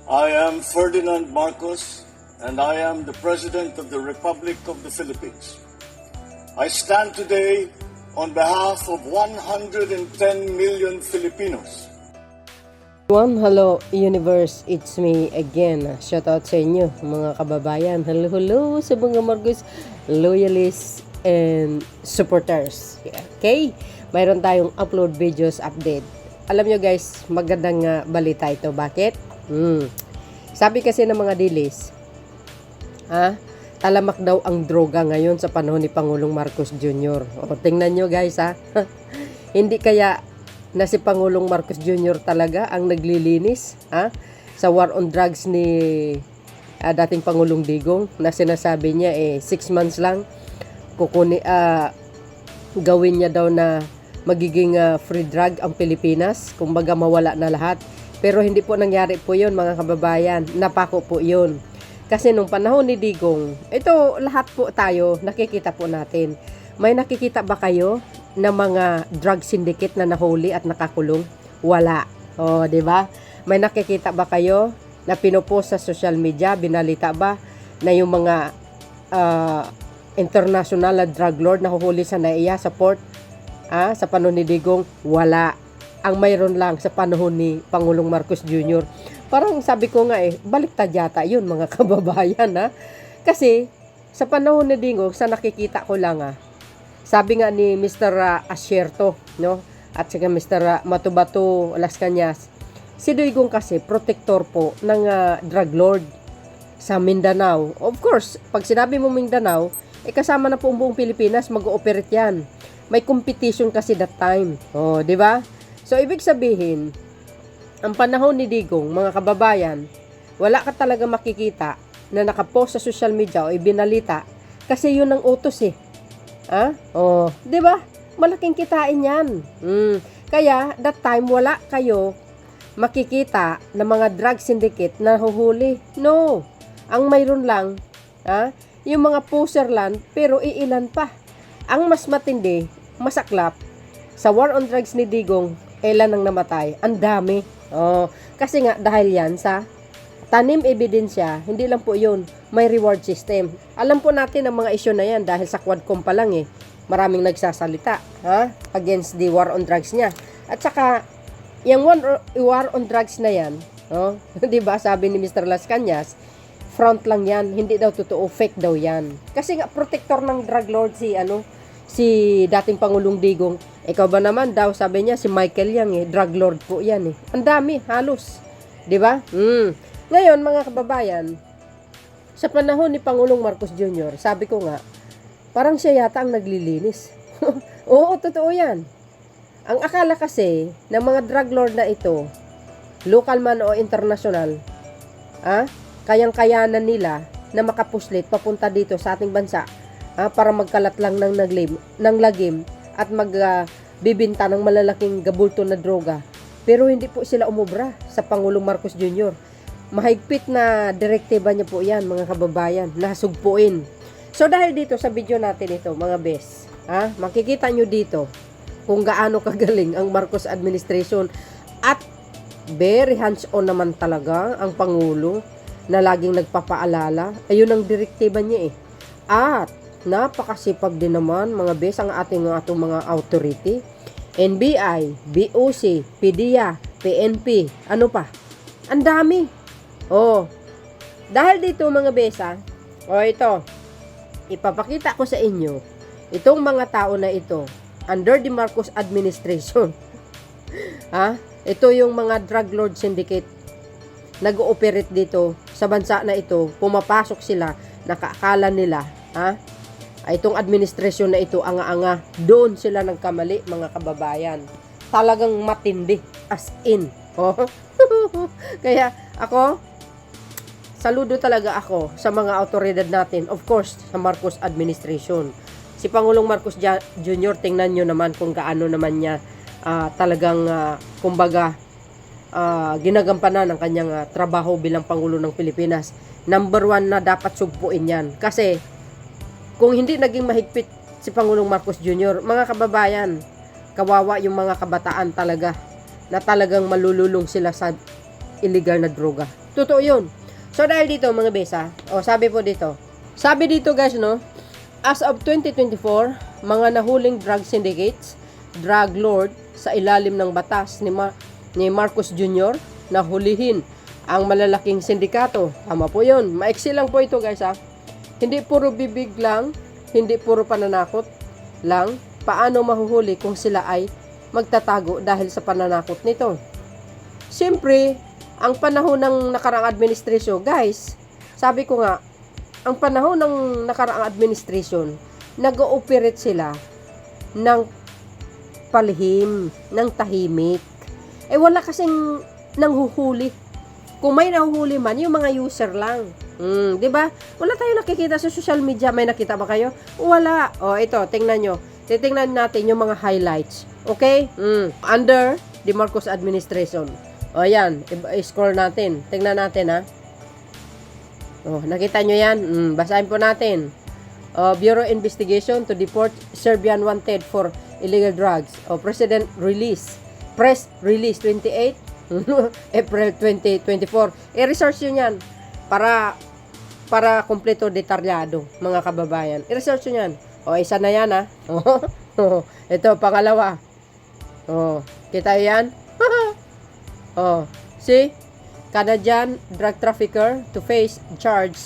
I am Ferdinand Marcos, and I am the President of the Republic of the Philippines. I stand today on behalf of 110 million Filipinos. Hello universe, it's me again. Shout out sa inyo mga kababayan. Hello sa mga Marcos loyalists and supporters. Okay? Mayroon tayong upload videos update. Alam nyo guys, magandang balita ito. Bakit? Sabi kasi ng mga dilis, talamak daw ang droga ngayon sa panahon ni Pangulong Marcos Jr. O, tingnan nyo guys hindi kaya na si Pangulong Marcos Jr. talaga ang naglilinis sa war on drugs ni dating Pangulong Digong, na sinasabi niya 6 months lang gawin niya daw na magiging free drug ang Pilipinas, kumbaga mawala na lahat. Pero hindi po nangyari po yun mga kababayan, napako po yun. Kasi nung panahon ni Digong, ito lahat po tayo nakikita po natin. May nakikita ba kayo na mga drug syndicate na nahuli at nakakulong? Wala. O, di ba? May nakikita ba kayo na pinopost sa social media, binalita ba na yung mga international na drug lord na huhuli sa NAIA sa port sa panahon ni Digong? Wala. Ang mayroon lang sa panahon ni Pangulong Marcos Jr. Parang sabi ko nga baliktad yata yun mga kababayan Kasi sa panahon ni Digong, sa nakikita ko lang sabi nga ni Mr. Asierto, no? At saka Mr. Matubato Las Cañas, si Digong kasi protector po ng drug lord sa Mindanao. Of course, pag sinabi mo Mindanao, kasama na po ang buong Pilipinas, mag-ooperate yan. May competition kasi that time. Oh, di ba? So, ibig sabihin, ang panahon ni Digong, mga kababayan, wala ka talaga makikita na nakapost sa social media o ibinalita kasi yun ang utos Oh, 'di ba? Malaking kitain 'yan. Kaya that time wala kayo makikita na mga drug syndicate na huhuli. No. Ang mayroon lang, yung mga poser lang pero iilan pa. Ang mas matindi, masaklap sa war on drugs ni Digong, ilan ang namatay? Ang dami. Oh, kasi nga dahil yan sa tanim ebidensya, hindi lang po yun, may reward system. Alam po natin ang mga isyu na yan dahil sa Quadcom pa lang maraming nagsasalita against the war on drugs niya. At saka, yung war on drugs na yan, di ba sabi ni Mr. Las Cañas, front lang yan, hindi daw totoo, fake daw yan. Kasi nga, protector ng drug lord si dating Pangulong Digong. Ikaw ba naman daw, sabi niya, si Michael Yang drug lord po yan Ang dami, halos. 'Di ba? Ngayon, mga kababayan, sa panahon ni Pangulong Marcos Jr., sabi ko nga, parang siya yata ang naglilinis. Oo, totoo yan. Ang akala kasi ng mga drug lord na ito, local man o international, kayang-kayanan nila na makapuslit papunta dito sa ating bansa para magkalat lang ng lagim at magbibinta ng malalaking gabulto na droga. Pero hindi po sila umubra sa Pangulong Marcos Jr. Mahigpit na direktiba niya po yan mga kababayan, nasugpuin. So dahil dito sa video natin ito mga bes, makikita nyo dito kung gaano kagaling ang Marcos administration at very hands-on naman talaga ang Pangulo na laging nagpapaalala. Ayun ang direktiba niya At napakasipag din naman mga bes ang atong mga authority, NBI, BOC, PDEA, PNP, ano pa? Ang dami. Dahil dito mga besa, ito, ipapakita ko sa inyo, itong mga tao na ito, under the Marcos administration, ito yung mga drug lord syndicate, nag-ooperate dito sa bansa na ito, pumapasok sila, nakakala nila, itong administrasyon na ito, anga-anga, doon sila nagkamali mga kababayan. Talagang matindi, as in. Kaya ako, saludo talaga ako sa mga autoridad natin, of course, sa Marcos administration. Si Pangulong Marcos Jr., tingnan nyo naman kung gaano naman niya talagang, kumbaga, ginagampanan ng kanyang trabaho bilang Pangulo ng Pilipinas. Number 1 na dapat sugpuin yan. Kasi, kung hindi naging mahigpit si Pangulong Marcos Jr., mga kababayan, kawawa yung mga kabataan talaga, na talagang malululong sila sa illegal na droga. Totoo yun. So, dahil dito, mga besa, sabi dito guys, no, as of 2024, mga nahuling drug syndicates, drug lord sa ilalim ng batas ni Marcos Jr. na hulihin ang malalaking sindikato. Tama po yun. Maiksi lang po ito guys ha. Hindi puro bibig lang, hindi puro pananakot lang. Paano mahuhuli kung sila ay magtatago dahil sa pananakot nito? Siyempre, ang panahon ng nakaraang administrasyon, guys, sabi ko nga, ang panahon ng nakaraang administrasyon, nag-ooperate sila ng palihim, ng tahimik. Wala kasing nanghuhuli. Kung may nahuhuli man, yung mga user lang. 'Di ba? Wala tayong nakikita sa social media. May nakita ba kayo? Wala. Ito, tingnan nyo. Titingnan natin yung mga highlights. Okay? Under the Marcos administration. Ayan. I-scroll natin. Tingnan natin, ha. Nakita nyo yan? Basahin po natin. Bureau investigation to deport Serbian wanted for illegal drugs. President release. Press release 28 April 2024. I-research nyo yan para kompleto detalyado, mga kababayan. I-research nyo yan. Isa na yan, ha. Ito, pangalawa. Kita yan? See? Canadian drug trafficker to face charge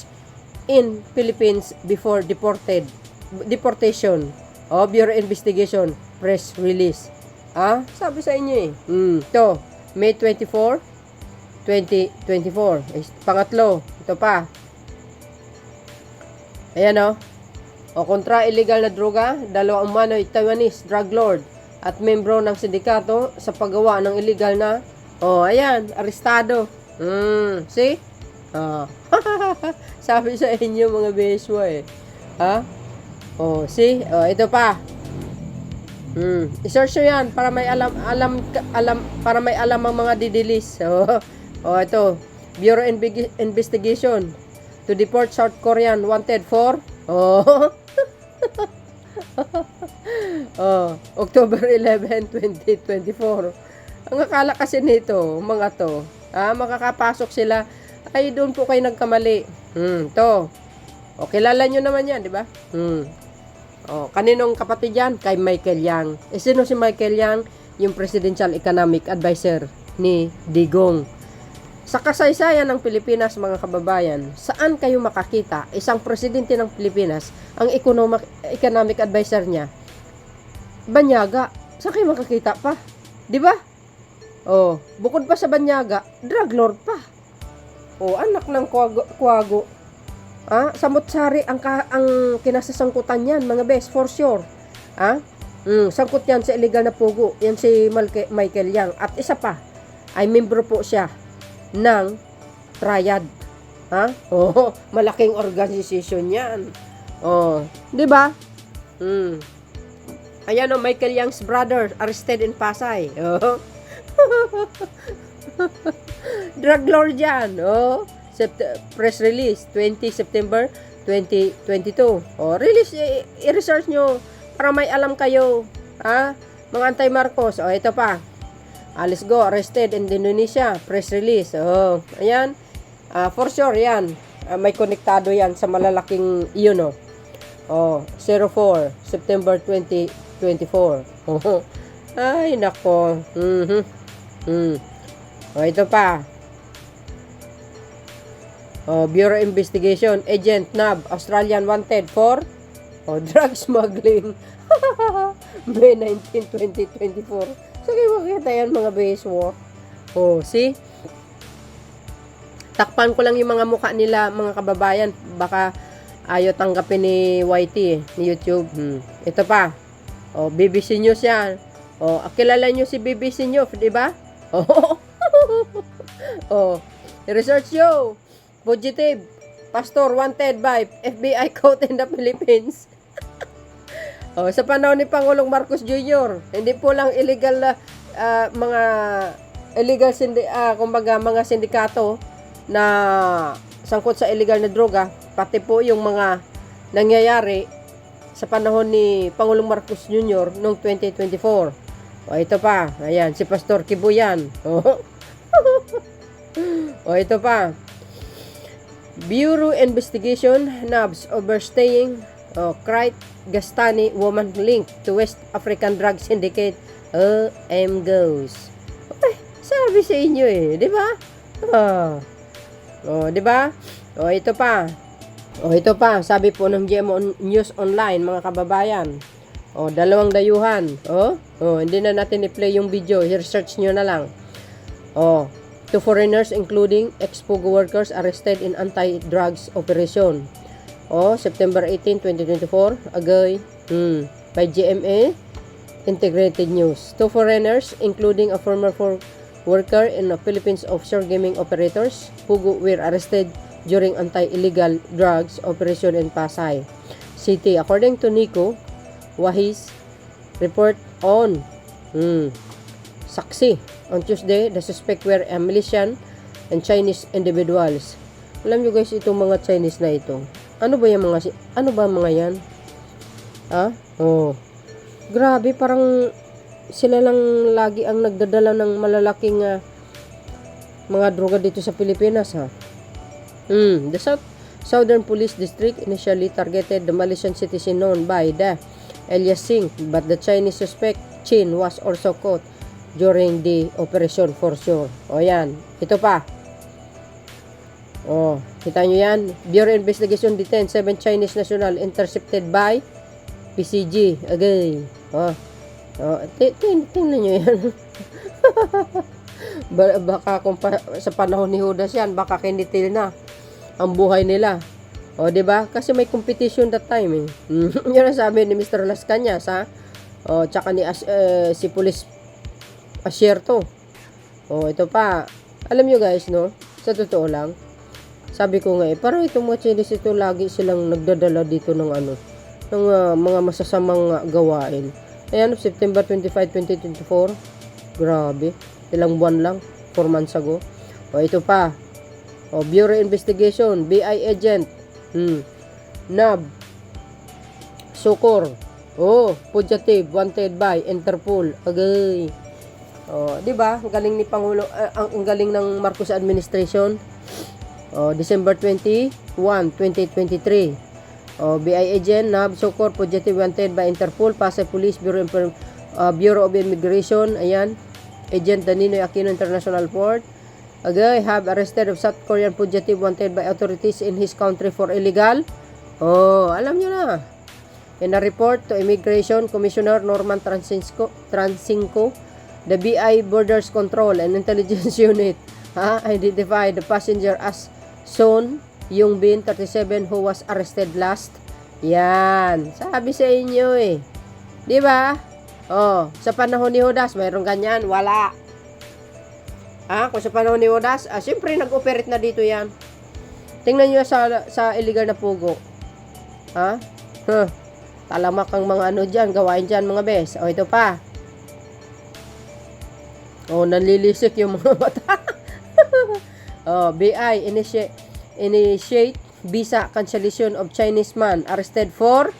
in Philippines before deportation. Bureau investigation, press release. Sabi sa inyo Ito, May 24, 2024. Pangatlo, ito pa. Ayan kontra illegal na droga, dalawang umano'y Taiwanese drug lord at membro ng sindikato sa paggawa ng illegal na ayan, arestado. See? Sabi sa inyo mga beswa see? Ito pa. I-search nyo yan para may alam para may alam ang mga didilis. Ito. Bureau investigation to deport South Korean wanted for October 11, 2024. Ang akala kasi nito, mga to, makakapasok sila, ay doon po kayo nagkamali. To. Kilala nyo naman yan, di ba? Kaninong kapatid yan? Kay Michael Yang. Sino si Michael Yang? Yung Presidential Economic Advisor ni Digong. Sa kasaysayan ng Pilipinas, mga kababayan, saan kayo makakita isang presidente ng Pilipinas, ang economic advisor niya, Banyaga? Saan kayo makakita pa? Di ba? Bukod pa sa Banyaga, drug lord pa. Anak ng Kuwago. Samot-sari ang kinasasangkutan yan, mga best, for sure. Sangkot yan sa illegal na pugo. Yan si Michael Yang. At isa pa, ay membro po siya ng Triad. Malaking organization yan. Di ba? Ayan Michael Yang's brother arrested in Pasay. Drug lord yan. Press release 20 September 2022. Release, i-research nyo para may alam kayo. Mga anti-Marcos. Ito pa. Alice Go arrested in Indonesia. Press release. Ayan. For sure yan. May konektado yan sa malalaking 04 September 2024. Ay nako. Ito pa. Bureau investigation agent NAB Australian wanted for drug smuggling. May 19, 2024. So, kayo makikita yan mga beswo. See? Takpan ko lang yung mga mukha nila, mga kababayan. Baka ayaw tanggapin ni YT, ni YouTube. Ito pa. BBC News yan. Kilala nyo si BBC News, di ba? Research nyo. Fugitive. Pastor wanted by FBI caught in the Philippines. Sa panahon ni Pangulong Marcos Jr., hindi po lang illegal na mga illegal kumbaga mga sindikato na sangkot sa illegal na droga, pati po yung mga nangyayari sa panahon ni Pangulong Marcos Jr. noong 2024. Ito pa, ayan, si Pastor Kibuyan. O, ito pa. Bureau Investigation nabs overstaying Crait Gastani woman linked to West African drug syndicate. Goes. Okay, sabi sa inyo di ba? Di ba? Ito pa, sabi po ng GMO News Online, mga kababayan. Dalawang dayuhan. Hindi na natin i-play yung video. I-research nyo na lang. Two foreigners including ex-Pugo workers arrested in anti-drugs operation. September 18, 2024. Agay. By GMA Integrated News. Two foreigners including a former worker in the Philippines offshore gaming operators, Pugo, were arrested during anti-illegal drugs operation in Pasay City. According to Nico Wahis report on Saksi, on Tuesday, the suspect were a Malaysian and Chinese individuals. Alam nyo guys, itong mga Chinese na ito. Ano ba mga yan? Grabe, parang sila lang lagi ang nagdadala ng malalaking mga droga dito sa Pilipinas, ha. The Southern Police District initially targeted the Malaysian citizen known by the alias Singh, but the Chinese suspect Chin was also caught during the operation for sure. Yan. Ito pa. Kita nyo yan. Bureau Investigation detained 7 Chinese national intercepted by PCG. Agay. Tingnan nyo yan. Baka kung sa panahon ni Judas yan, baka kinitil na ang buhay nila. Diba? Kasi may competition that time, Yun ang sabi ni Mr. Las Cañas, ha? Tsaka ni si Police Asierto. Ito pa. Alam nyo guys, no? Sa totoo lang, sabi ko nga parang itong mga Chinese ito, lagi silang nagdadala dito ng ng mga masasamang gawain. Ayan, September 25, 2024. Grabe. Ilang buwan lang. 4 months ago. Ito pa. Bureau Investigation. BI agent. NAB. Sukor. Fugitive. Wanted by Interpol. Agay. Diba? Ang galing ni Pangulo. Ang galing ng Marcos administration. December 21, 2023. BI agent, NAB, Sukor, fugitive wanted by Interpol, Pasay Police, Bureau of Immigration, ayan, Agent Danilo Aquino International Port. Agay, have arrested of South Korean fugitive wanted by authorities in his country for illegal. Alam nyo na. In a report to Immigration Commissioner Norman Transinco, the BI Borders Control and Intelligence Unit identified the passenger as Son Yung Bin, 37, who was arrested last. Yan. Sabi sa inyo Diba? Sa panahon ni Judas, mayroong ganyan. Wala. Kung sa panahon ni Judas, siyempre nag-operate na dito yan. Tingnan nyo sa illegal na pugo. Talamak ang mga dyan, gawain dyan mga bes. Ito pa. Nanlilisik yung mga mata. BI initiate visa cancellation of Chinese man arrested for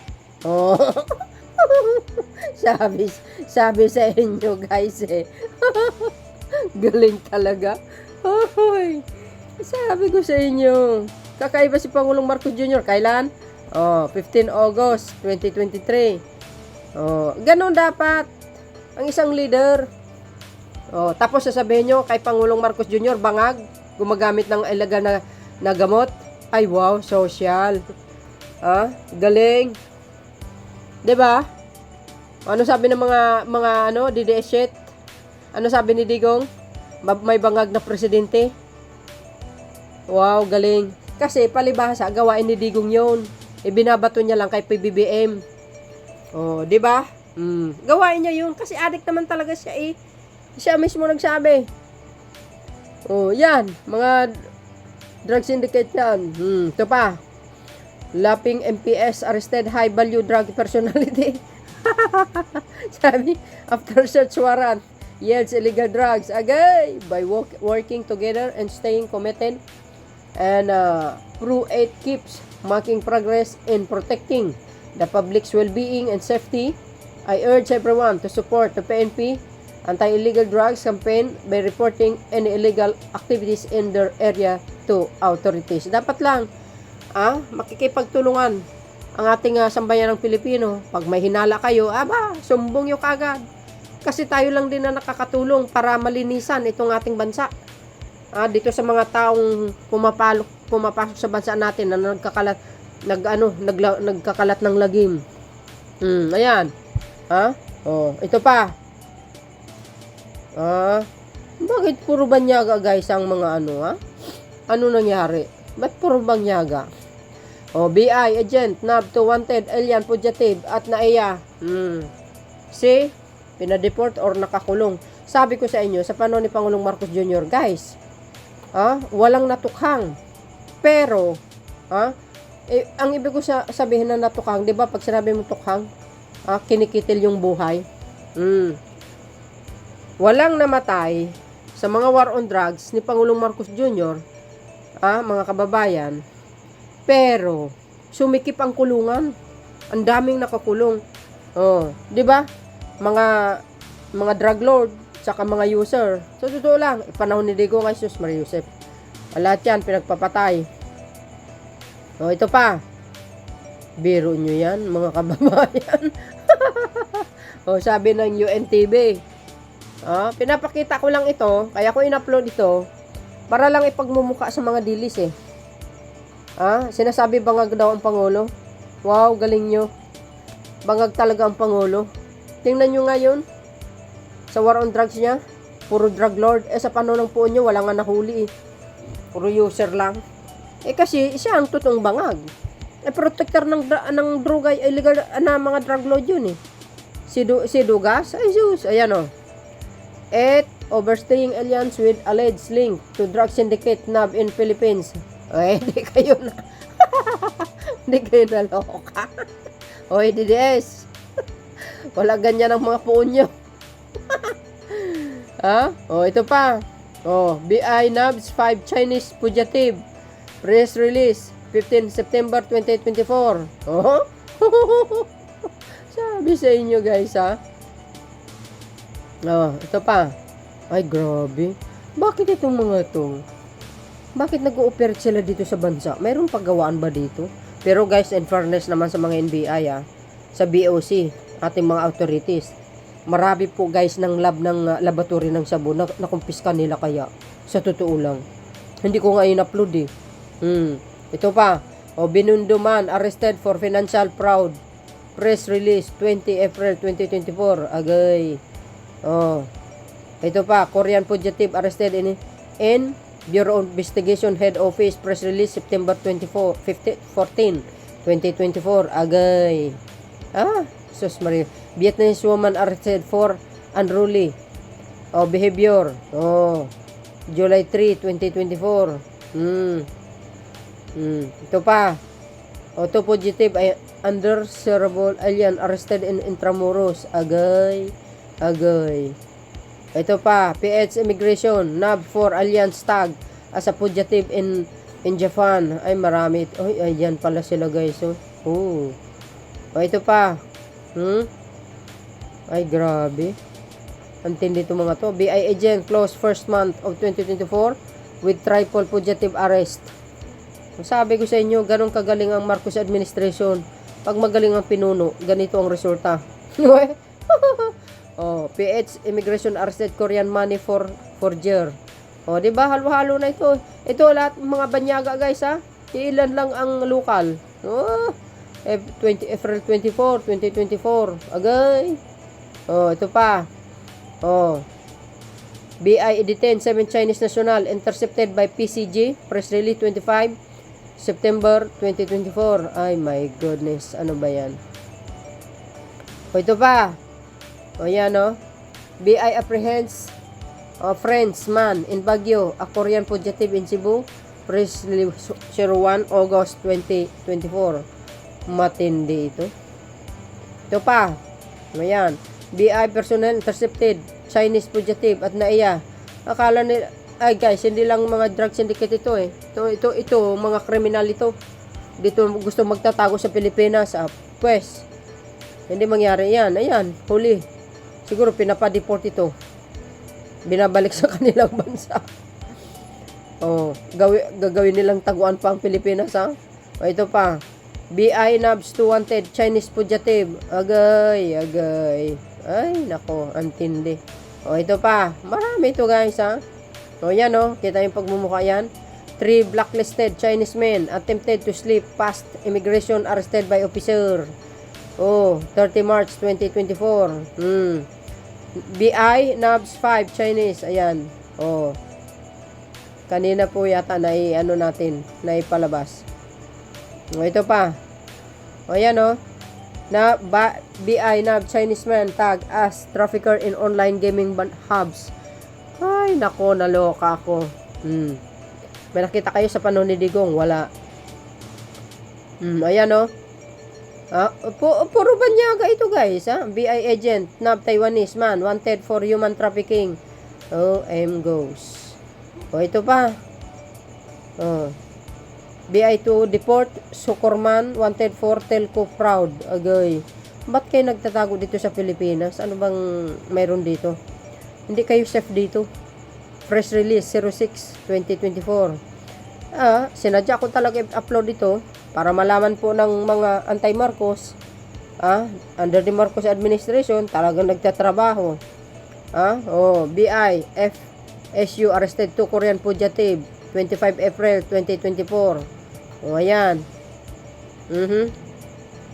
sabi sa inyo guys galing talaga. Sabi ko sa inyo, kakaiba si Pangulong Marcos Jr. Kailan? 15 August 2023. Ganon dapat ang isang leader. Tapos sasabihin nyo kay Pangulong Marcos Jr. bangag, gumagamit ng illegal na gamot. Ay wow, social. Galing. 'Di ba? Ano sabi ng mga DDS shit? Ano sabi ni Digong? May bangag na presidente. Wow, galing. Kasi palibhasa gawain ni Digong 'yon. Ibinabato niya lang kay PBBM. 'Di ba? Gawain niya 'yun kasi addict naman talaga siya Siya mismo nagsabi. Yan, mga drug syndicate yan. Ito pa. Laping MPS arrested high value drug personality. Sabi, after search warrant, yields illegal drugs. Agay, by working together and staying committed. And Pro 8 keeps making progress in protecting the public's well-being and safety. I urge everyone to support the PNP anti-illegal drugs campaign by reporting any illegal activities in their area to authorities. Dapat lang, makikipagtulungan ang ating sambayan ng Pilipino. Pag may hinala kayo, sumbong nyo kagad. Kasi tayo lang din na nakakatulong para malinisan itong ating bansa. Dito sa mga taong pumapasok sa bansa natin na nagkakalat ng lagim. Ayan. Ito pa. Bakit puro banyaga guys ang mga Ano nangyari? Ba't puro banyaga? BI, agent, NAB to wanted, alien, fugitive, at NAIA. See? Pinadeport or nakakulong. Sabi ko sa inyo, sa panahon ni Pangulong Marcos Jr., guys, walang natukhang. Pero, ang ibig ko sabihin na natukhang, di ba, pag sinabi mo tukhang, kinikitil yung buhay. Walang namatay sa mga war on drugs ni Pangulong Marcos Jr., mga kababayan, pero sumikip ang kulungan. Ang daming nakakulong. Di ba? Mga drug lord, saka mga user. So, totoo lang, panahon ni Digo kay Jesus Maria Joseph. Lahat yan, pinagpapatay. Ito pa. Biro nyo yan, mga kababayan. Sabi ng UNTV. Pinapakita ko lang ito, kaya ko in-upload ito, para lang ipagmumuka sa mga dilis Sinasabi bangag daw ang Pangulo. Wow, galing nyo. Bangag talaga ang Pangulo. Tingnan nyo ngayon, sa war on drugs niya, puro drug lord. Sa panahon ng puon nyo, wala nga nahuli Puro user lang. Kasi siya ang totoong bangag. Protector ng droga, illegal na mga drug lord yun Si Dugas, ay sus, ayan overstaying aliens with alleged link to drug syndicate NAB in Philippines. Hindi kayo na. Hindi kayo naloka. DDS. Wala ganyan ang mga puon nyo. Ito pa. BI NABS 5 Chinese fugitive. Press release 15 September 2024. Sabi sa inyo guys ito pa. Ay grabe. Bakit itong mga ito? Bakit nag-ooperate sila dito sa bansa? Mayroong paggawaan ba dito? Pero guys, in fairness naman sa mga NBI sa BOC, ating mga authorities, marami po guys ng lab ng laboratory ng Cebu na nakumpiska nila kaya. Sa totoo lang. Hindi ko nga in-upload Ito pa. Binundo man arrested for financial fraud. Press release 20 April 2024. Agay. Ito pa. Korean fugitive arrested in Bureau of Investigation Head Office. Press release September 14, 2024. Agay. Sus Maria. Vietnamese woman arrested for unruly behavior. July 3, 2024. Ito pa. Two fugitive under cerebral alien arrested in Intramuros. Agay. Ito pa. PH Immigration NAB 4 alien tag as a fugitive in Japan. Ay marami. Ayan pala sila guys. Ito pa. Ay grabe. Antindi ito mga to. BI agent close first month of 2024 with triple fugitive arrest. Sabi ko sa inyo, ganun kagaling ang Marcos administration. Pag magaling ang pinuno, ganito ang resulta. PH immigration arrested Korean money for forger. Di ba? Halo-halo na ito. Ito lahat mga banyaga guys Ilan lang ang lokal. April 24, 2024. Agay. Ito pa. BI detained 7 Chinese national intercepted by PCG. Press release 25 September 2024. Ay my goodness. Ano ba yan? Ito pa. Yan BI apprehends French man in Baguio, a Korean fugitive in Cebu. Press release 01 August 2024. Matindi ito. Ito pa. Ayan. BI personnel intercepted Chinese fugitive at NAIA. Akala nila, ay guys, hindi lang mga drug syndicate ito Ito, mga kriminal ito. Dito gusto magtatago sa Pilipinas. Pues, hindi mangyari yan. Ayan, huli. Siguro pinapadeport ito. binabalik sa kanilang bansa. Oh, gagawin nilang taguan pa ang Pilipinas, ha? O, ito pa. BI Nabs to wanted Chinese fugitive. Agay. Ay, nako, antindi. O, ito pa. Marami ito, guys, ha? O, yan, o. Kita yung pagmumukha yan. 3 blacklisted Chinese men attempted to slip past immigration arrested by officer. Oh, 30 March 2024. BI Nabs 5 Chinese. Ayan. Oh. Kanina po yata naipalabas. O, ito pa. O, yan, o. BI Nab Chinese man tag as trafficker in online gaming hubs. Ay, nako, naloka ako. May nakita kayo sa panahon ni Digong? Wala. Ayan, o. Puro banyaga ito, guys, ha? BI agent, Nab Taiwanese man wanted for human trafficking. Goes. O, ito pa. BI to deport Sukorman wanted for telco fraud. Agay. Ba't kayo nagtatago dito sa Pilipinas? Ano bang mayroon dito? Hindi kayo safe dito. Press release 06-2024. Sinadya ko talaga i-upload ito para malaman po ng mga anti-Marcos. Under the Marcos administration, talagang nagtatrabaho. BI FSU arrested 2 Korean fugitive 25 April 2024. Ayan.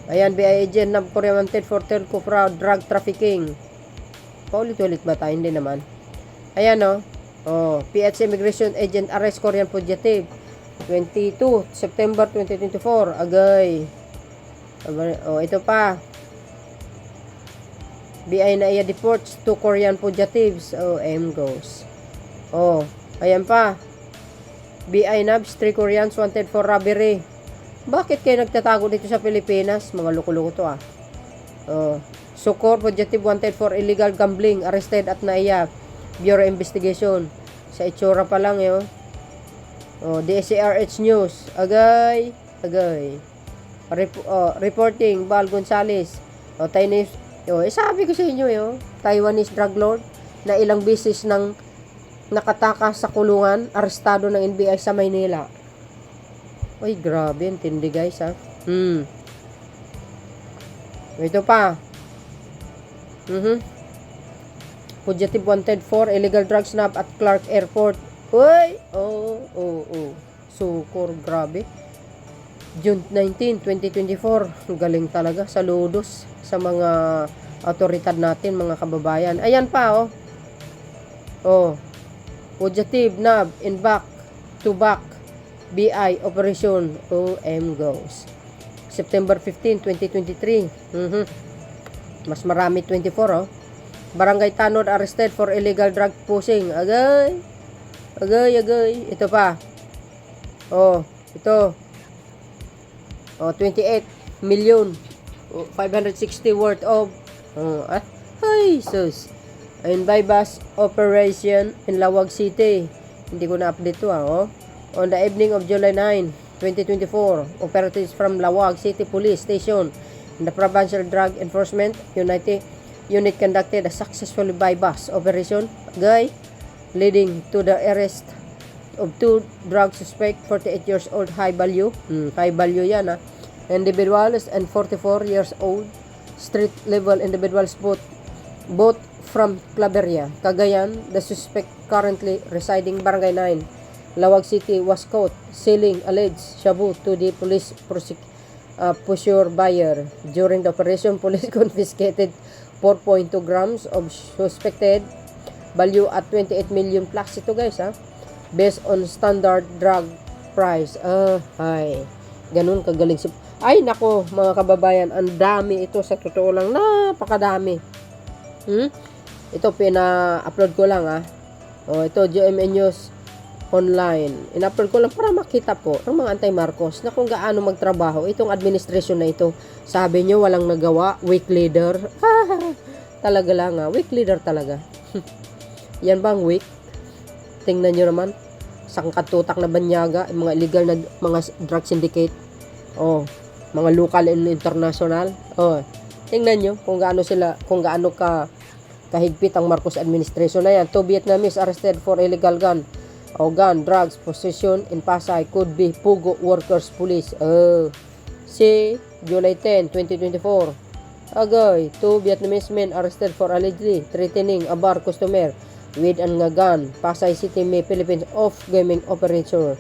Ayan, BI agent na Korea wanted for telco fraud, drug trafficking. Paulit-ulit ba tayo? Hindi naman. Ayan, PH immigration agent arrest Korean fugitive 22 September 2024. Agay. Ito pa. BI na iya deports 2 Korean fugitives. Goes. Ayan pa. BI Nabs 3 Koreans wanted for robbery. Bakit kayo nagtatago dito sa Pilipinas? Mga loko-loko to, Sukor fugitive wanted for illegal gambling arrested at naiya Bureau Investigation. Sa itsura pa lang, DSCRH News. Agay. Reporting Val Gonzales. Sabi ko sa inyo, Taiwanese drug lord na ilang beses nang nakatakas sa kulungan, arestado ng NBI sa Maynila. Uy, grabe, intindi, guys, ha. Ito pa. Fugitive wanted for illegal drug snap at Clark Airport. Uy! Sukor, grabe. June 19, 2024. Galing talaga. Saludos sa mga autoridad natin, mga kababayan. Ayan pa, fugitive Nab in back to back BI operation goes. September 15, 2023. Mas marami 24, Barangay Tanod arrested for illegal drug pushing. Agay. Ito pa. Ito. 28 million 560 worth of sus. Ayun, bypass operation in Lawag City. Hindi ko na-update to, On the evening of July 9, 2024, operatives from Lawag City Police Station and the Provincial Drug Enforcement Unit conducted a successful bypass operation, leading to the arrest of 2 drug suspect, 48 years old, high value yan, individuals, and 44 years old, street level individuals, both from Claveria, Cagayan. The suspect currently residing Barangay 9, Lawag City, was caught selling alleged shabu to the police pusher buyer. During the operation, police confiscated 4.2 grams of suspected value at 28 million plus. Ito, guys, based on standard drug price. Ganun kagaling. Ay, nako, mga kababayan, ang dami ito, sa totoo lang, napakadami. Ito, pina-upload ko lang, ito, GMA News Online. In-upload ko lang para makita po ng mga anti-Marcos na kung gaano magtrabaho itong administration na ito. Sabi nyo, walang nagawa, weak leader. Talaga lang, weak leader talaga. Yan bang weak? Tingnan nyo naman, sangkatutak na banyaga, mga illegal na mga drug syndicate. Mga local and international. Tingnan nyo kung gaano kahigpit ang Marcos administration na yan. 2 Vietnamese arrested for illegal gun drugs possession in Pasay could be Pugo Workers Police. Si July 10, 2024. Agay, 2 Vietnamese men arrested for allegedly threatening a bar customer with an gun. Pasay City, May, Philippines off gaming operator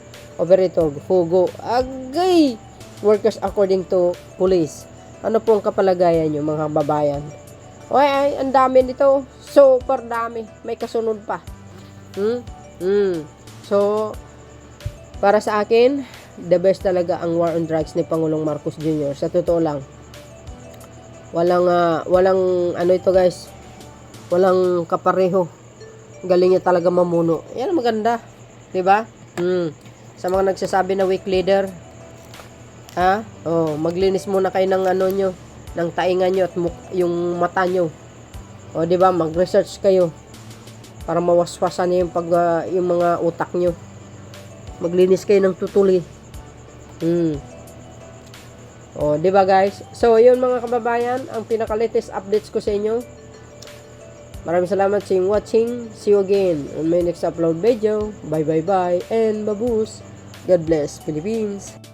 Pugo. Agay! Workers according to police. Ano pong kapalagayan nyo mga kababayan? Ay, ang dami nito. Super dami. May kasunod pa. So, para sa akin, the best talaga ang war on drugs ni Pangulong Marcos Jr. Sa totoo lang. Walang ano ito guys. Walang kapareho. Galing niya talaga mamuno. Yan maganda. 'Di ba? Sa mga nagsasabi na weak leader, maglinis muna kayo ng ano nyo, ng taingan nyo at yung mata nyo. 'Di ba? Mag-research kayo para mawaswasan niyo yung mga utak nyo. Maglinis kayo ng tutuli. 'Di ba guys? So, yun mga kababayan, ang pinaka-latest updates ko sa inyo. Maraming salamat sa inyong watching. See you again on my next upload video. Bye and babush. God bless Philippines.